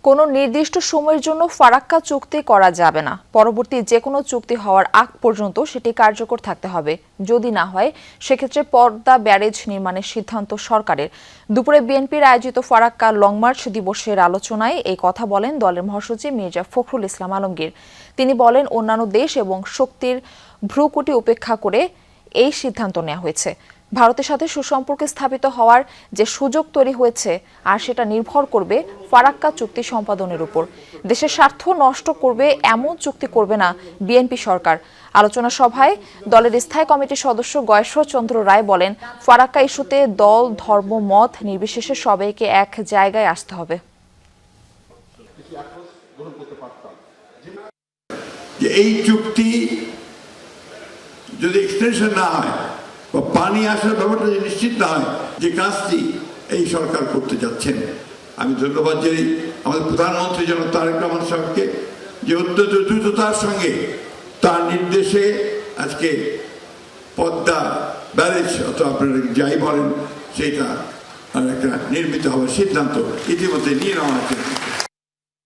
কোনো নির্দিষ্ট সময়ের জন্য ফারাক্কা চুক্তি করা যাবে না। পরবর্তী যে কোনো চুক্তি হওয়ার আগ পর্যন্ত সেটি কার্যকর থাকতে হবে। যদি না হয় সেক্ষেত্রে পদ্মা ব্যারেজ নির্মাণের সিদ্ধান্ত সরকারের। দুপুরে বিএনপির আয়োজিত ফারাক্কা লং মার্চ দিবসের আলোচনায় এই কথা বলেন দলের মহাসচিব মির্জা ফখরুল ইসলাম আলমগীর। তিনি বলেন, অন্যান্য দেশ এবং শক্তির ভ্রুকুটি উপেক্ষা করে এই সিদ্ধান্ত নেওয়া হয়েছে। ভারতের সাথে সুসম্পর্ক স্থাপিত হওয়ার যে সুযোগ তৈরি হয়েছে আর সেটা নির্ভর করবে ফারাক্কা চুক্তি সম্পাদনের উপর। দেশের স্বার্থ নষ্ট করবে এমন চুক্তি করবে না বিএনপি সরকার। আলোচনা সভায় দলের স্থায়ী কমিটির সদস্য গয়েশ্বর চন্দ্র রায় বলেন, ফারাক্কা ইস্যুতে দল, ধর্ম, মত নির্বিশেষে সবাইকে এক জায়গায় আসতে হবে। এই চুক্তি যদি এক্সটেনশন না হয় বা পানি আসার ব্যাপারটা যদি নিশ্চিত না হয়, যে কাজটি এই সরকার করতে যাচ্ছেন, আমি ধন্যবাদ জানাই আমাদের প্রধানমন্ত্রী জনাব তারেক রহমান সাহেবকে, যে অত্যন্ত দ্রুততার সঙ্গে তার নির্দেশে আজকে পদ্মা ব্যারেজ অথবা আপনারা যাই বলেন সেটা একটা নির্মিত হওয়ার সিদ্ধান্ত ইতিমধ্যে নিয়ে নেওয়া হয়েছে।